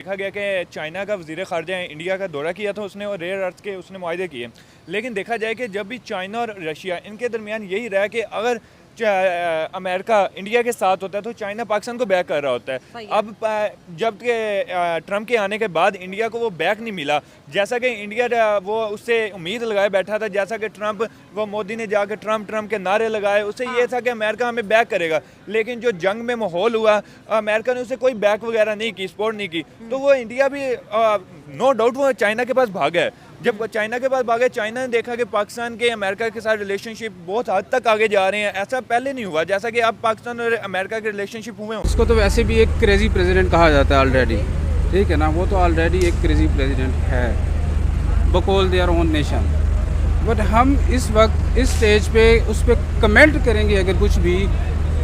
देखा गया कि चाइना का वज़ीर ख़ारजा इंडिया का दौरा किया था उसने, और रेयर अर्थ के उसने मुआहदे किए। लेकिन देखा जाए कि जब भी चाइना और रशिया इनके दरमियान यही रहा कि अगर अमेरिका इंडिया के साथ होता है तो चाइना पाकिस्तान को बैक कर रहा होता है। अब जब के ट्रम्प के आने के बाद इंडिया को वो बैक नहीं मिला, जैसा कि इंडिया वो उससे उम्मीद लगाए बैठा था, जैसा कि ट्रम्प वो मोदी ने जाकर ट्रम्प के नारे लगाए, उससे ये था कि अमेरिका हमें बैक करेगा। लेकिन जो जंग में माहौल हुआ, अमेरिका ने उसे कोई बैक वगैरह नहीं की, सपोर्ट नहीं की, तो वो इंडिया भी नो डाउट वो चाइना के पास भागा है। जब चाइना के पास भागे, चाइना ने देखा कि पाकिस्तान के अमेरिका के साथ रिलेशनशिप बहुत हद तक आगे जा रहे हैं। ऐसा पहले नहीं हुआ जैसा कि अब पाकिस्तान और अमेरिका के रिलेशनशिप हुए हैं। उसको तो वैसे भी एक क्रेजी प्रेसिडेंट कहा जाता है ऑलरेडी, ठीक है ना। वो तो ऑलरेडी एक क्रेजी प्रेसिडेंट है बकौल देयर ओन नेशन। बट हम इस वक्त इस स्टेज पे उस पर कमेंट करेंगे अगर कुछ भी,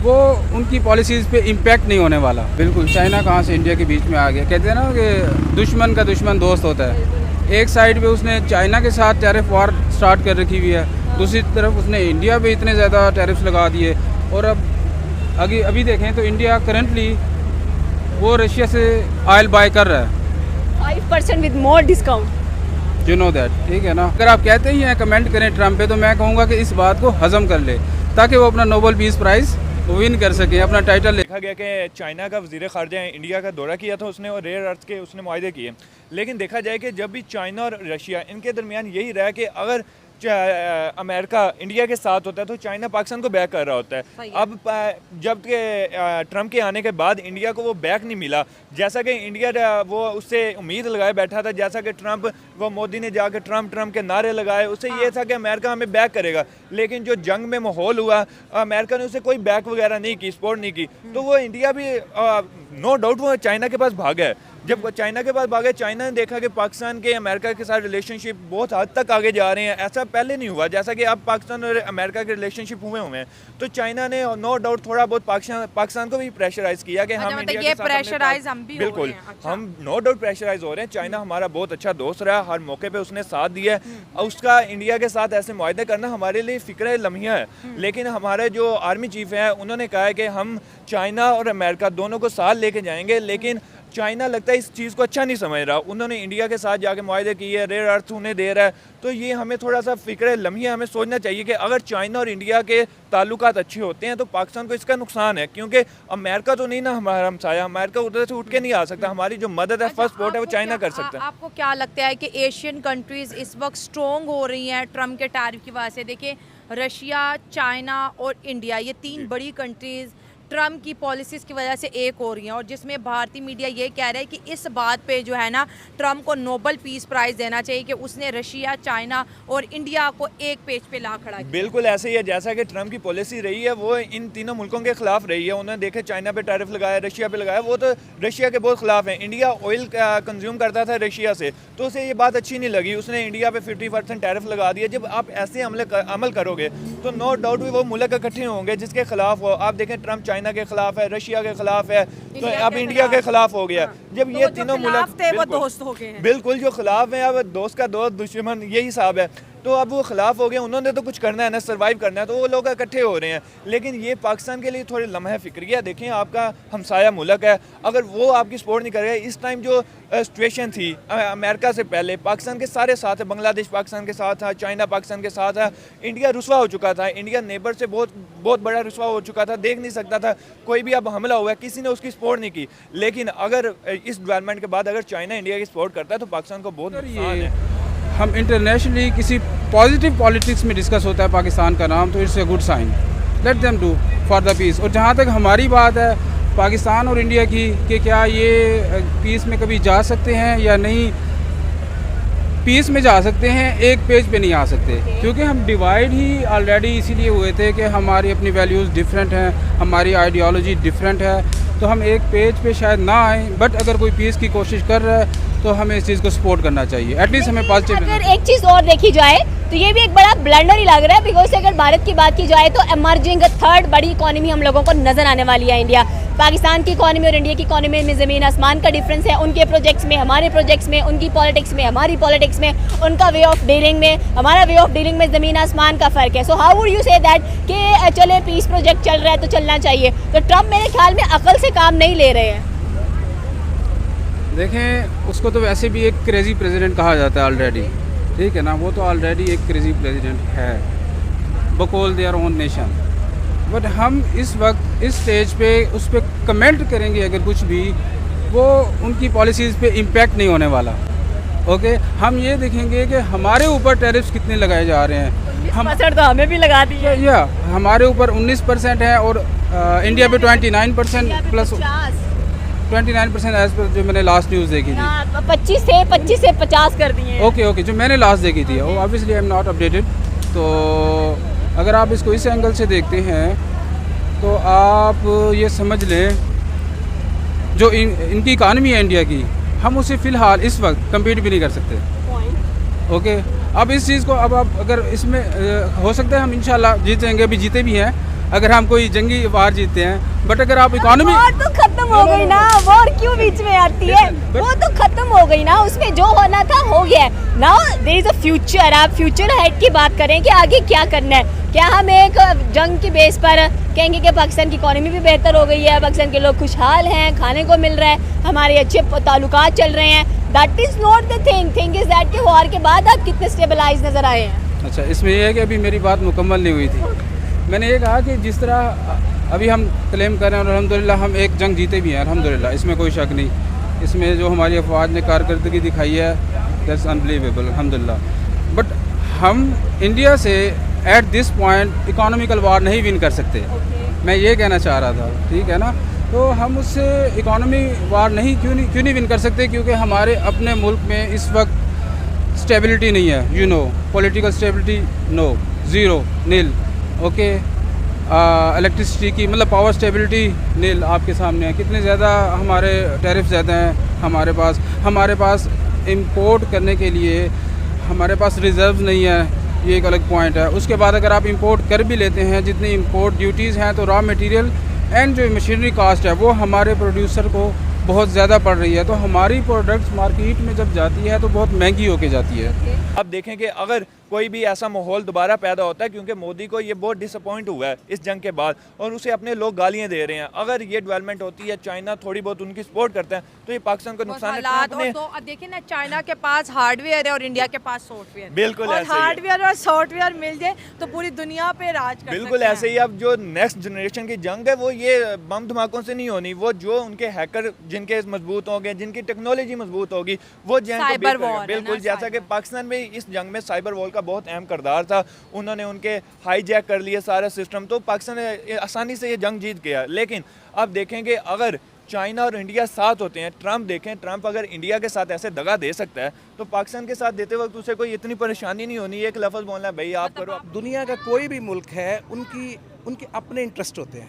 वो उनकी पॉलिसीज़ पे इम्पैक्ट नहीं होने वाला। बिल्कुल चाइना कहाँ से इंडिया के बीच में आ गया। कहते हैं ना कि दुश्मन का दुश्मन दोस्त होता है। एक साइड पे उसने चाइना के साथ टैरिफ वार स्टार्ट कर रखी हुई है, दूसरी तरफ उसने इंडिया पे इतने ज़्यादा टैरिफ्स लगा दिए। और अब अभी देखें तो इंडिया करंटली वो रशिया से ऑयल बाय कर रहा है 5% with more discount, you know that, ठीक है ना। अगर आप कहते ही हैं कमेंट करें ट्रम्प पे, तो मैं कहूँगा कि इस बात को हज़म कर ले ताकि वो अपना नोबेल पीस प्राइज़ विन कर सकें, अपना टाइटल। देखा गया कि चाइना का वज़ीर ख़ारजा इंडिया का दौरा किया था उसने, और रेयर अर्थ के उसने मुआहदे किए। लेकिन देखा जाए कि जब भी चाइना और रशिया इनके दरमियान यही रहा कि अगर अमेरिका इंडिया के साथ होता है तो चाइना पाकिस्तान को बैक कर रहा होता है। अब जब के ट्रम्प के आने के बाद इंडिया को वो बैक नहीं मिला, जैसा कि इंडिया वो उससे उम्मीद लगाए बैठा था, जैसा कि ट्रम्प वो मोदी ने जाकर ट्रम्प के नारे लगाए, उससे ये था कि अमेरिका हमें बैक करेगा। लेकिन जो जंग में माहौल हुआ, अमेरिका ने उसे कोई बैक वगैरह नहीं की, सपोर्ट नहीं की, तो वो इंडिया भी नो डाउट वो चाइना के पास भागा है। जब चाइना के पास भागे, चाइना ने देखा कि पाकिस्तान के अमेरिका के साथ रिलेशनशिप बहुत हद तक आगे जा रहे हैं। ऐसा पहले नहीं हुआ जैसा कि अब पाकिस्तान और अमेरिका के रिलेशनशिप हुए हैं। तो चाइना ने नो डाउट थोड़ा बहुत पाकिस्तान को भी प्रेशराइज किया कि हम इंडिया के साथ प्रेशराइज हम भी बिल्कुल अच्छा। हम नो डाउट प्रेशराइज हो रहे हैं। चाइना हमारा बहुत अच्छा दोस्त रहा, हर मौके पे उसने साथ दिया है। उसका इंडिया के साथ ऐसे मुआहदे करना हमारे लिए फ़िक्र लम्हिया है। लेकिन हमारे जो आर्मी चीफ हैं उन्होंने कहा है कि हम चाइना और अमेरिका दोनों को साथ लेके जाएंगे। लेकिन चाइना लगता है इस चीज़ को अच्छा नहीं समझ रहा। उन्होंने इंडिया के साथ जाके मुआहदे किए, रेयर अर्थ उन्हें दे रहा है, तो ये हमें थोड़ा सा फ़िक्र लम्हिया हमें सोचना चाहिए कि अगर चाइना और इंडिया के ताल्लुकात अच्छे होते हैं तो पाकिस्तान को इसका नुकसान है, क्योंकि अमेरिका तो नहीं ना हमारा हमसाया, अमेरिका उधर से उठ के नहीं आ सकता। हमारी जो मदद है फर्स्ट पोर्ट है वो चाइना कर सकता है। आपको क्या लगता है कि एशियन कंट्रीज इस वक्त स्ट्रॉन्ग हो रही हैं ट्रम्प के टैरिफ की वजह से? देखिए रशिया, चाइना और इंडिया, ये तीन बड़ी कंट्रीज़ ट्रम्प की पॉलिसीज़ की वजह से एक हो रही हैं, और जिसमें भारतीय मीडिया ये कह रहा है कि इस बात पे जो है ना ट्रम्प को नोबेल पीस प्राइज़ देना चाहिए कि उसने रशिया, चाइना और इंडिया को एक पेज पे ला खड़ा किया। बिल्कुल ऐसे ही है, जैसा कि ट्रम्प की पॉलिसी रही है वो इन तीनों मुल्कों के खिलाफ रही है। उन्होंने देखे चाइना पे टैरिफ लगाया, रशिया पे लगाया, वो तो रशिया के बहुत खिलाफ है। इंडिया ऑयल कंज्यूम करता था रशिया से, तो उसे ये बात अच्छी नहीं लगी, उसने इंडिया पे 50% टैरिफ लगा दिया। जब आप ऐसे अमल करोगे तो नो डाउट वो मुल्क इकट्ठे होंगे जिसके खिलाफ हो। आप देखें ट्रम्प चाइना के खिलाफ है, रशिया के खिलाफ है, तो अब इंडिया के खिलाफ हो गया। जब ये तीनों मुल्क वो दोस्त हो गए हैं। बिल्कुल जो खिलाफ है, अब दोस्त का दोस्त दुश्मन यही हिसाब है। तो अब वो खिलाफ हो गए, उन्होंने तो कुछ करना है ना, सर्वाइव करना है, तो वो लोग इकट्ठे हो रहे हैं। लेकिन ये पाकिस्तान के लिए थोड़ी लम्हा फिक्रिया। देखें आपका हमसाया मुल्क है, अगर वो आपकी सपोर्ट नहीं करेगा, इस टाइम जो सिचुएशन थी अमेरिका से पहले पाकिस्तान के सारे साथ है, बांग्लादेश पाकिस्तान के साथ था, चाइना पाकिस्तान के साथ है, इंडिया रुसवा हो चुका था, इंडिया नेबर से बहुत बड़ा रुसवा हो चुका था, देख नहीं सकता था कोई भी। अब हमला हुआ है, किसी ने उसकी सपोर्ट नहीं की। लेकिन अगर इस डेवलपमेंट के बाद अगर चाइना इंडिया की सपोर्ट करता है तो पाकिस्तान को बहुत नुकसान है। हम इंटरनेशनली किसी पॉजिटिव पॉलिटिक्स में डिस्कस होता है पाकिस्तान का नाम, तो it's a good sign, let them do for the peace. और जहाँ तक हमारी बात है पाकिस्तान और इंडिया की कि क्या ये पीस में कभी जा सकते हैं या नहीं, पीस में जा सकते हैं, एक पेज पे नहीं आ सकते, क्योंकि हम डिवाइड ही ऑलरेडी इसीलिए हुए थे कि हमारी अपनी वैल्यूज़ डिफरेंट हैं, हमारी आइडियोलॉजी डिफरेंट है, तो हम एक पेज पे शायद ना आए। बट अगर कोई पीस की कोशिश कर रहा है तो हमें इस चीज़ को सपोर्ट करना चाहिए, एटलीस्ट हमें पॉजिटिव। अगर एक चीज़ और देखी जाए तो ये भी एक बड़ा ब्लंडर ही लग रहा है, बिकॉज अगर भारत की बात की जाए तो एमर्जिंग थर्ड बड़ी इकोनॉमी हम लोगों को नजर आने वाली है इंडिया। पाकिस्तान की इकोनॉमी और इंडिया की इकोनॉमी में ज़मीन आसमान का डिफरेंस है। उनके प्रोजेक्ट्स में, हमारे प्रोजेक्ट्स में, उनकी पॉलिटिक्स में, हमारी पॉलिटिक्स में, उनका वे ऑफ डीलिंग में, हमारा वे ऑफ डीलिंग में ज़मीन आसमान का फ़र्क है। So how would you say that कि चले पीस प्रोजेक्ट चल रहा है तो चलना चाहिए? तो ट्रम्प मेरे ख्याल में अकल से काम नहीं ले रहे हैं। देखें, उसको तो वैसे भी एक क्रेज़ी प्रेसिडेंट कहा जाता है ऑलरेडी, ठीक है ना। वो तो ऑलरेडी एक क्रेज़ी प्रेसिडेंट है, बकौल देयर ओन नेशन। बट हम इस वक्त इस स्टेज पे उस पर कमेंट करेंगे अगर कुछ भी, वो उनकी पॉलिसीज़ पे इम्पैक्ट नहीं होने वाला। ओके, हम ये देखेंगे कि हमारे ऊपर टैरिफ्स कितने लगाए जा रहे हैं। हम तो हमें भी लगा दी है। या हमारे ऊपर 19% है और इंडिया पे 29% प्लस 29% एज पर जो मैंने लास्ट न्यूज़ देखी थी। 25 से 50 कर दिए। ओके, जो मैंने लास्ट देखी थी, वो obviously I am not updated. तो अगर आप इसको इस एंगल से देखते हैं तो आप ये समझ लें, जो इनकी इकानमी है इंडिया की, हम उसे फ़िलहाल इस वक्त कम्पीट भी नहीं कर सकते। ओके, अब इस चीज़ को अब आप अगर इसमें हो सकता है हम इंशाल्लाह जीतेंगे, अभी जीते भी हैं अगर हम कोई जंगी वार जीते हैं। बट अगर आप इकोनॉमी वॉर तो खत्म हो गई ना, वॉर क्यों बीच में आती है? वो तो खत्म हो गई ना, उसमें जो होना था हो गया। Now there is a future. आप फ्यूचर हेड की बात करें कि आगे क्या करना है। क्या हम एक जंग की बेस पर कहेंगे कि पाकिस्तान की इकोनॉमी भी बेहतर हो गई है, पाकिस्तान के लोग खुशहाल हैं, खाने को मिल रहा है, हमारे अच्छे ताल्लुकात चल रहे हैं? That is not the thing is that कि वॉर के बाद आप कितने स्टेबलाइज नजर आए हैं। अच्छा, इसमें यह है कि अभी मेरी बात मुकम्मल नहीं हुई थी। मैंने ये कहा कि जिस तरह अभी हम क्लेम कर रहे हैं और अल्हम्दुलिल्लाह हम एक जंग जीते भी हैं, अल्हम्दुलिल्लाह, इसमें कोई शक नहीं। इसमें जो हमारी अफवाज ने कारकर्दगी दिखाई है, दैट्स अनबिलीवेबल, अल्हम्दुलिल्लाह। बट हम इंडिया से एट दिस पॉइंट इकोनॉमिकल वार नहीं विन कर सकते। मैं ये कहना चाह रहा था, ठीक है ना। तो हम उससे इकोनॉमी वार क्यों नहीं विन कर सकते? क्योंकि हमारे अपने मुल्क में इस वक्त स्टेबिलिटी नहीं है, you know, political stability no, zero, nil. Okay, electricity की मतलब पावर स्टेबिलिटी नील आपके सामने है। कितने ज़्यादा हमारे टैरिफ ज़्यादा हैं हमारे पास इंपोर्ट करने के लिए हमारे पास रिज़र्व नहीं है, ये एक अलग पॉइंट है। उसके बाद अगर आप इंपोर्ट कर भी लेते हैं, जितनी इंपोर्ट ड्यूटीज़ हैं, तो रॉ मटेरियल एंड जो मशीनरी कास्ट है वो हमारे प्रोड्यूसर को बहुत ज़्यादा पड़ रही है। तो हमारी प्रोडक्ट्स मार्केट में जब जाती है तो बहुत महंगी होके जाती है। आप देखें कि अगर कोई भी ऐसा माहौल दोबारा पैदा होता है, क्योंकि मोदी को ये बहुत डिसअपॉइंट हुआ है इस जंग के बाद और उसे अपने लोग गालियां दे रहे हैं, अगर ये डेवलपमेंट होती है, चाइना थोड़ी बहुत उनकी सपोर्ट करता है, तो ये पाकिस्तान को नुकसान है। और तो अब देखिए ना, चाइना के पास हार्डवेयर है और इंडिया के पास सॉफ्टवेयर। बिल्कुल ऐसे ही है। हार्डवेयर और सॉफ्टवेयर मिल जाए तो पूरी दुनिया पे राज कर बिल्कुल ऐसे ही। अब जो नेक्स्ट जनरेशन की जंग है वो ये बम धमाकों से नहीं होनी, वो जो उनके हैकर जिनके मजबूत होंगे, जिनकी टेक्नोलॉजी मजबूत होगी, वो साइबर वॉर, बिल्कुल जैसा कि पाकिस्तान में इस जंग में साइबर वॉर का बहुत अहम किरदार था। उन्होंने उनके हाईजैक कर लिए सारा सिस्टम, तो पाकिस्तान ने आसानी से ये जंग जीत गया। लेकिन अब देखेंगे अगर चाइना और इंडिया साथ होते हैं, ट्रंप अगर इंडिया के साथ ऐसे दगा दे सकता है, तो पाकिस्तान के साथ देते वक्त उसे कोई इतनी परेशानी नहीं होनी। एक लफ्ज़ बोलना है, भाई आप करो। दुनिया का कोई भी मुल्क है, उनके अपने इंटरेस्ट होते हैं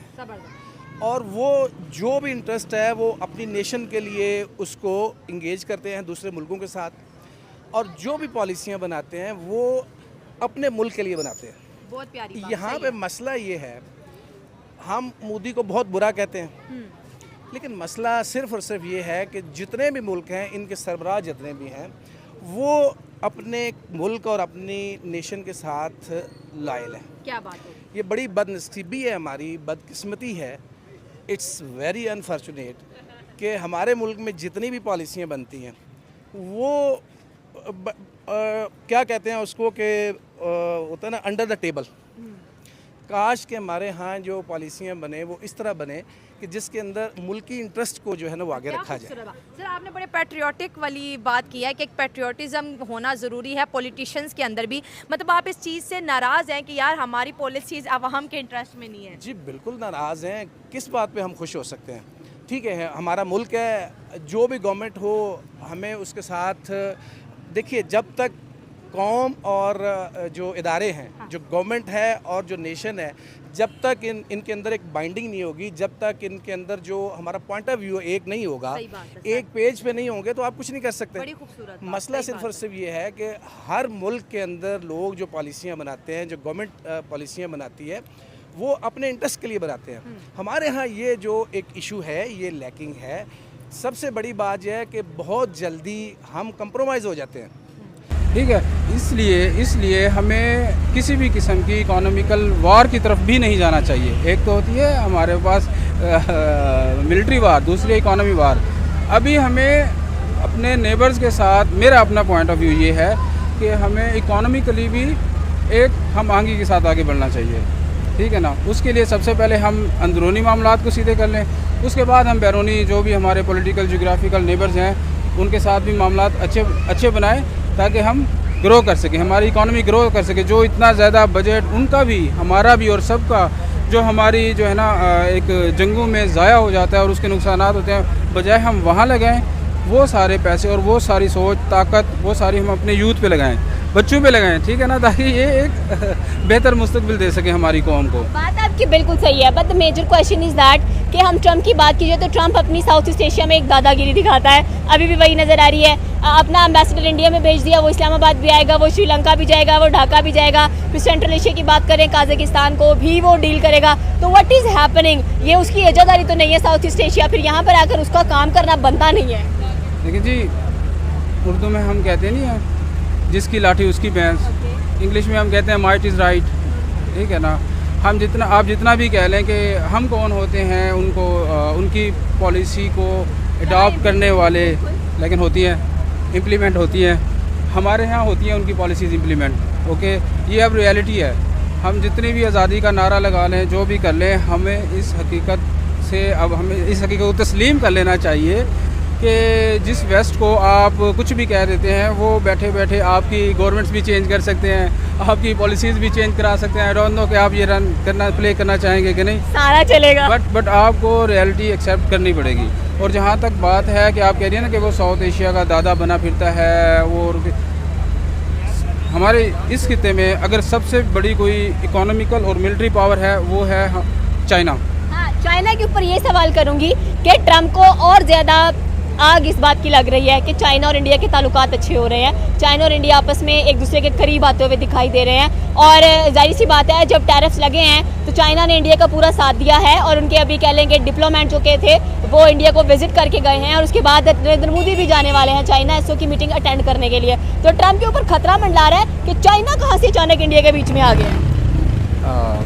और वो जो भी इंटरेस्ट है वो अपनी नेशन के लिए उसको इंगेज करते हैं दूसरे मुल्कों के साथ, और जो भी पॉलिसियाँ बनाते हैं वो अपने मुल्क के लिए बनाते हैं। बहुत प्यारी बात। यहाँ पे मसला ये है, हम मोदी को बहुत बुरा कहते हैं, लेकिन मसला सिर्फ और सिर्फ ये है कि जितने भी मुल्क हैं, इनके सरबराह जितने भी हैं, वो अपने मुल्क और अपनी नेशन के साथ लायल हैं। क्या बात है। ये बड़ी बदनसीबी है, हमारी बदकिस्मती है। इट्स वेरी अनफॉर्चुनेट कि हमारे मुल्क में जितनी भी पॉलिसियाँ बनती हैं वो क्या कहते हैं उसको कि होता है ना, अंडर द टेबल। काश के हमारे यहाँ जो पॉलिसियाँ बने वो इस तरह बने कि जिसके अंदर मुल्की इंटरेस्ट को जो है ना वो आगे रखा जाए। सर, आपने बड़े पैट्रियोटिक वाली बात की है कि एक पैट्रियोटिज्म होना ज़रूरी है पॉलिटिशियंस के अंदर भी। मतलब आप इस चीज़ से नाराज़ हैं कि यार हमारी पॉलिसीज़ अवाम के इंटरेस्ट में नहीं है? जी बिल्कुल नाराज़ हैं। किस बात पे हम खुश हो सकते हैं? ठीक है, हमारा मुल्क है, जो भी गवर्नमेंट हो हमें उसके साथ, देखिए जब तक कौम और जो इदारे हैं, जो गवर्नमेंट है और जो नेशन है, जब तक इनके अंदर एक बाइंडिंग नहीं होगी, जब तक इनके अंदर जो हमारा पॉइंट ऑफ व्यू एक नहीं होगा, एक पेज पे नहीं होंगे, तो आप कुछ नहीं कर सकते। बड़ी खूबसूरत मसला सिर्फ और सिर्फ ये है कि हर मुल्क के अंदर लोग जो पॉलिसियाँ बनाते हैं, जो गवर्नमेंट पॉलिसियाँ बनाती है, वो अपने इंटरेस्ट के लिए बनाते हैं। हमारे यहाँ ये जो एक इशू है, ये लैकिंग है। सबसे बड़ी बात यह है कि बहुत जल्दी हम कंप्रोमाइज़ हो जाते हैं। ठीक है, इसलिए हमें किसी भी किस्म की इकोनॉमिकल वार की तरफ भी नहीं जाना चाहिए। एक तो होती है हमारे पास मिलिट्री वार, दूसरी इकोनॉमी वार। अभी हमें अपने नेबर्स के साथ, मेरा अपना पॉइंट ऑफ व्यू ये है कि हमें इकोनॉमिकली भी एक हम आगे के साथ आगे बढ़ना चाहिए, ठीक है ना। उसके लिए सबसे पहले हम अंदरूनी मामलात को सीधे कर लें, उसके बाद हम बैरूनी जो भी हमारे पॉलिटिकल जोग्राफिकल नेबर्स हैं उनके साथ भी मामलात अच्छे बनाएं, ताकि हम ग्रो कर सकें, हमारी इकोनॉमी ग्रो कर सके। जो इतना ज़्यादा बजट उनका भी, हमारा भी और सबका जो हमारी जो है ना एक जंगों में ज़ाया हो जाता है और उसके नुकसानात होते हैं, बजाय हम वहाँ लगाएं वो सारे पैसे और वो सारी सोच ताकत, वो सारी हम अपने यूथ पे लगाएं, बच्चों पे लगाएं, ठीक है ना, ताकि ये एक बेहतर मुस्तकबिल दे सके हमारी कौम को। बात आपकी बिल्कुल सही है, but the major question is that कि हम ट्रम्प की बात कीजिए तो ट्रम्प अपनी साउथ ईस्ट एशिया में एक दादागिरी दिखाता है, अभी भी वही नज़र आ रही है। अपना एम्बेसडर इंडिया में भेज दिया, वो इस्लामाबाद भी आएगा, वो श्रीलंका भी जाएगा, वो ढाका भी जाएगा, फिर सेंट्रल एशिया की बात करें काजाकिस्तान को भी वो डील करेगा। तो व्हाट इज़ हैपनिंग, ये उसकी इजादारी तो नहीं है साउथ ईस्ट एशिया, फिर यहाँ पर आकर उसका काम करना बनता नहीं है। देखिए जी, उर्दू में हम कहते नहीं हैं जिसकी लाठी उसकी भैंस, इंग्लिश में हम कहते हैं माइट इज़ राइट, ठीक है ना। हम आप जितना भी कह लें कि हम कौन होते हैं उनको उनकी पॉलिसी को अडॉप्ट करने वाले, लेकिन होती है इम्प्लीमेंट होती है, हमारे यहाँ होती है उनकी पॉलिसीज़ इम्प्लीमेंट। ओके, ये अब रियलिटी है। हम जितनी भी आज़ादी का नारा लगा लें, जो भी कर लें, हमें इस हकीकत से अब हमें इस हकीकत को तस्लीम कर लेना चाहिए कि जिस वेस्ट को आप कुछ भी कह देते हैं, वो बैठे बैठे आपकी गवर्नमेंट्स भी चेंज कर सकते हैं, आपकी पॉलिसीज़ भी चेंज करा सकते हैं। आई डोंट नो कि आप ये प्ले करना चाहेंगे कि नहीं, सारा चलेगा, बट आपको रियलिटी एक्सेप्ट करनी पड़ेगी। और जहाँ तक बात है कि आप कह रही हैं ना कि वो साउथ एशिया का दादा बना फिरता है, वो हमारे इस खित्ते में अगर सबसे बड़ी कोई इकोनॉमिकल और मिलिट्री पावर है वो है चाइना। हाँ, चाइना के ऊपर ये सवाल करूंगी कि ट्रम्प को और ज़्यादा आग इस बात की लग रही है कि चाइना और इंडिया के ताल्लुकात अच्छे हो रहे हैं, चाइना और इंडिया आपस में एक दूसरे के करीब आते हुए दिखाई दे रहे हैं। और जाहिर सी बात है, जब टैरिफ्स लगे हैं तो चाइना ने इंडिया का पूरा साथ दिया है, और उनके अभी कह लेंगे डिप्लोमेट जो के थे वो इंडिया को विजिट करके गए हैं, और उसके बाद नरेंद्र मोदी भी जाने वाले हैं चाइना एसओ की मीटिंग अटेंड करने के लिए। तो ट्रम्प के ऊपर खतरा मंडरा रहा है कि चाइना कहाँ से अचानक इंडिया के बीच में आ गया।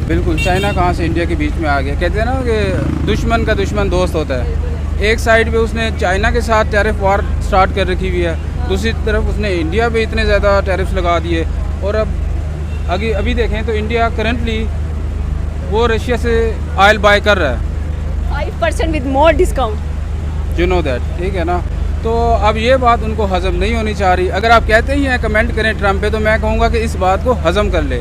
बिल्कुल, चाइना कहाँ से इंडिया के बीच में आ गया। कहते हैं ना कि दुश्मन का दुश्मन दोस्त होता है। एक साइड पे उसने चाइना के साथ टैरिफ वार स्टार्ट कर रखी हुई है, दूसरी तरफ उसने इंडिया पे इतने ज़्यादा टैरिफ्स लगा दिए, और अब अभी देखें तो इंडिया करंटली वो रशिया से ऑयल बाय कर रहा है 5% with more discount, you know that, ठीक है ना। तो अब ये बात उनको हज़म नहीं होनी चाह रही। अगर आप कहते ही हैं कमेंट करें ट्रम्प पे, तो मैं कहूँगा कि इस बात को हज़म कर ले।